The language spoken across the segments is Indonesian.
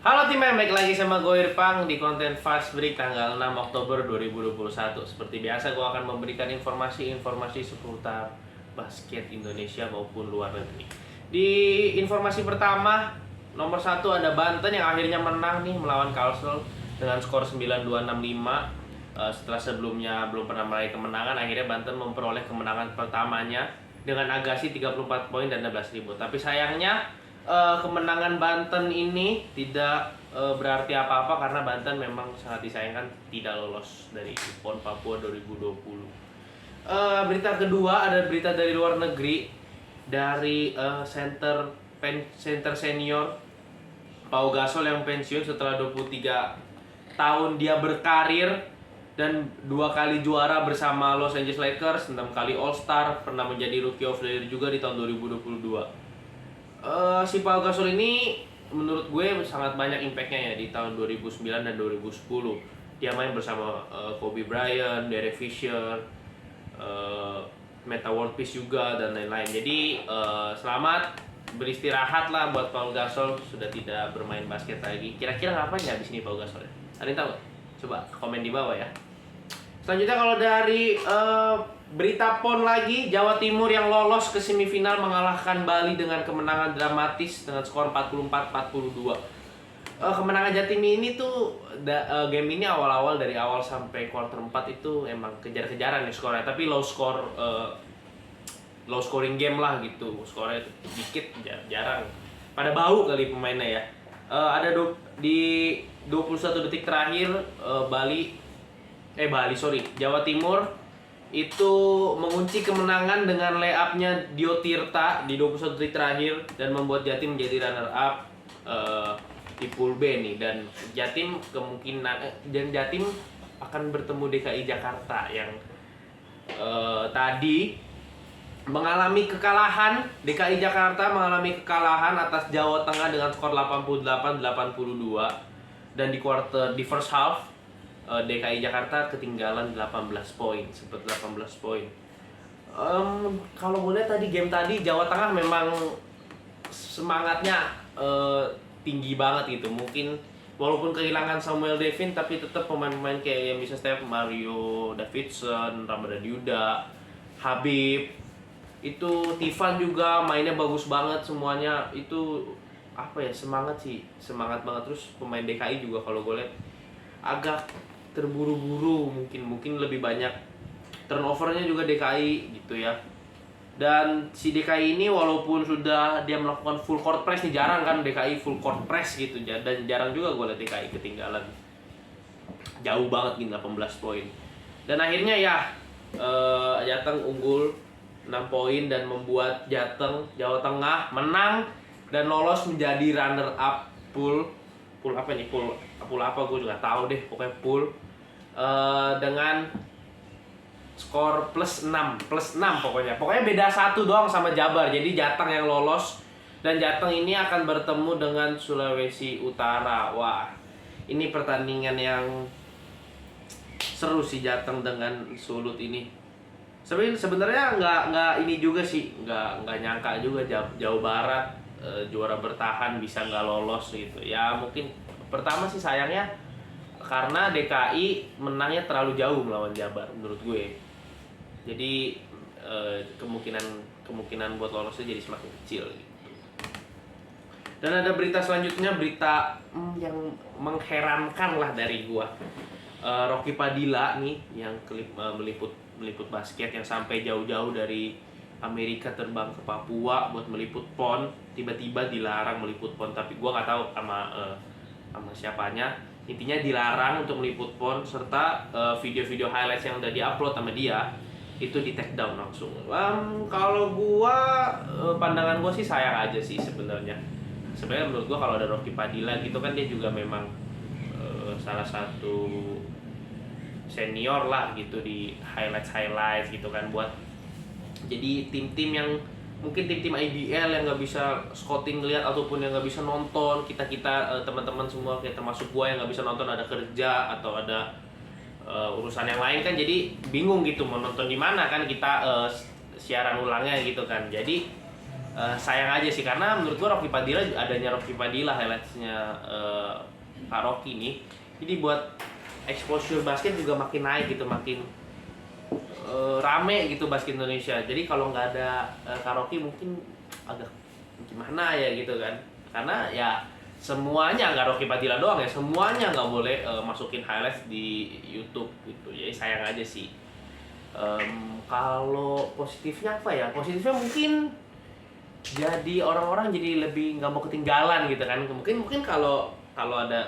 Halo tim, baik lagi sama gue Irfan di konten Fast Break tanggal 6 Oktober 2021. Seperti biasa gue akan memberikan informasi-informasi seputar basket Indonesia maupun luar negeri. Di informasi pertama, nomor 1 ada Banten yang akhirnya menang nih melawan Kalsel dengan skor 9265. Setelah sebelumnya belum pernah meraih kemenangan, akhirnya Banten memperoleh kemenangan pertamanya dengan Agassi 34 poin dan 16 rebound. Tapi sayangnya kemenangan Banten ini tidak berarti apa-apa karena Banten memang sangat disayangkan tidak lolos dari PON Papua 2020. Berita kedua ada berita dari luar negeri dari center senior Pau Gasol yang pensiun setelah 23 tahun dia berkarir dan 2 kali juara bersama Los Angeles Lakers, 6 kali All Star, pernah menjadi Rookie of the Year juga di tahun 2022. Si Pau Gasol ini menurut gue sangat banyak impactnya ya di tahun 2009 dan 2010. Dia main bersama Kobe Bryant, Derek Fisher, Metta World Peace juga dan lain-lain. Jadi selamat beristirahat lah buat Pau Gasol, sudah tidak bermain basket lagi. Kira-kira ngapain ya abis ini Pau Gasol? Ada yang tahu? Coba komen di bawah ya. Selanjutnya kalau dari berita PON lagi, Jawa Timur yang lolos ke semifinal mengalahkan Bali dengan kemenangan dramatis dengan skor 44-42. Kemenangan Jatim ini tuh game ini awal-awal dari awal sampai quarter 4 itu emang kejar-kejaran nih skornya, tapi low scoring game lah gitu. Skornya dikit, jarang. Pada bau kali pemainnya ya. Di 21 detik terakhir Jawa Timur itu mengunci kemenangan dengan layupnya Dio Tirta di 21 detik terakhir dan membuat Jatim menjadi runner up di pool B nih. Dan Jatim akan bertemu DKI Jakarta yang tadi mengalami kekalahan. DKI Jakarta mengalami kekalahan atas Jawa Tengah dengan skor 88-82 dan di first half DKI Jakarta ketinggalan 18 poin, sempat 18 poin. Kalau gue lihat game tadi Jawa Tengah memang semangatnya tinggi banget gitu. Mungkin walaupun kehilangan Samuel Devin, tapi tetap pemain-pemain kayak yang bisa Steph, Mario Davidson, Ramadan Yuda, Habib, itu Tivan juga mainnya bagus banget semuanya. Itu semangat banget. Terus pemain DKI juga kalau gue lihat agak terburu-buru, mungkin lebih banyak turnovernya juga DKI gitu ya. Dan si DKI ini walaupun sudah dia melakukan full court press nih, jarang kan DKI full court press gitu, dan jarang juga gue lihat DKI ketinggalan jauh banget gitu 18 poin. Dan akhirnya ya Jateng unggul 6 poin dan membuat Jawa Tengah menang dan lolos menjadi runner up pool apa gue juga tahu deh, pokoknya pool dengan skor plus 6 pokoknya beda 1 doang sama Jabar. Jadi Jateng yang lolos dan Jateng ini akan bertemu dengan Sulawesi Utara. Wah, ini pertandingan yang seru sih Jateng dengan Sulut ini. Sebenarnya nggak ini juga sih, nggak nyangka juga Jawa Barat juara bertahan bisa nggak lolos gitu ya. Mungkin pertama sih sayangnya karena DKI menangnya terlalu jauh melawan Jabar menurut gue. Jadi kemungkinan buat lolosnya jadi semakin kecil gitu. Dan ada berita selanjutnya, berita yang mengherankan lah dari gua. Rocky Padilla nih yang meliput basket yang sampai jauh-jauh dari Amerika terbang ke Papua buat meliput PON, tiba-tiba dilarang meliput PON. Tapi gua nggak tahu sama siapanya. Intinya dilarang untuk meliput PON, serta video-video highlights yang udah diupload sama dia itu di take down langsung. Kalau gua pandangan gua sih sayang aja sih sebenarnya. Sebenarnya menurut gua kalau ada Rocky Padilla gitu kan, dia juga memang salah satu senior lah gitu di highlights gitu kan, buat jadi tim-tim yang mungkin tim-tim IBL yang nggak bisa scouting lihat ataupun yang nggak bisa nonton, kita teman-teman semua kayak termasuk gua yang nggak bisa nonton, ada kerja atau ada urusan yang lain kan, jadi bingung gitu mau nonton di mana kan kita siaran ulangnya gitu kan. Jadi sayang aja sih, karena menurut gua adanya Rocky Padilla highlightsnya Kak Rocky nih, jadi buat exposure basket juga makin naik gitu, makin rame gitu basket Indonesia. Jadi kalau nggak ada Kak Rocky mungkin agak gimana ya gitu kan, karena ya semuanya nggak Rocky Padilla doang ya, semuanya nggak boleh masukin highlights di YouTube gitu. Jadi sayang aja sih. Kalau positifnya apa ya? Positifnya mungkin jadi orang-orang jadi lebih nggak mau ketinggalan gitu kan. Mungkin kalau ada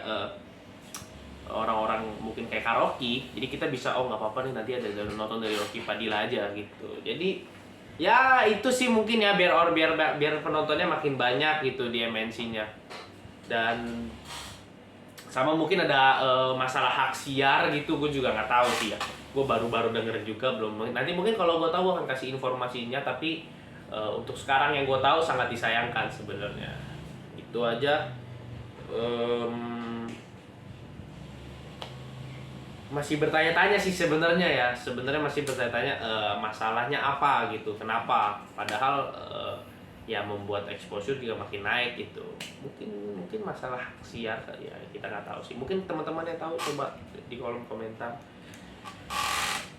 orang-orang mungkin kayak karaoke, jadi kita bisa nggak apa-apa nih, nanti ada nonton dari Rocky Padilla aja gitu. Jadi ya itu sih mungkin ya, biar penontonnya makin banyak gitu di MNC-nya. Dan sama mungkin ada masalah hak siar gitu, gue juga nggak tahu sih ya, gue baru denger juga, belum, nanti mungkin kalau gue tahu gue akan kasih informasinya. Tapi untuk sekarang yang gue tahu sangat disayangkan sebenarnya. Itu aja. Masih bertanya-tanya sih sebenarnya ya, masih bertanya-tanya masalahnya apa gitu, kenapa padahal ya membuat exposure juga makin naik gitu. Mungkin masalah siar kali ya, kita nggak tahu sih, mungkin teman-teman yang tahu coba di kolom komentar.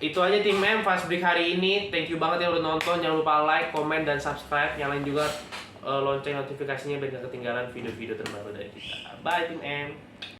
Itu aja tim M Fast Break hari ini. Thank you banget yang udah nonton, jangan lupa like, comment, dan subscribe, nyalain juga lonceng notifikasinya biar gak ketinggalan video-video terbaru dari kita. Bye tim M.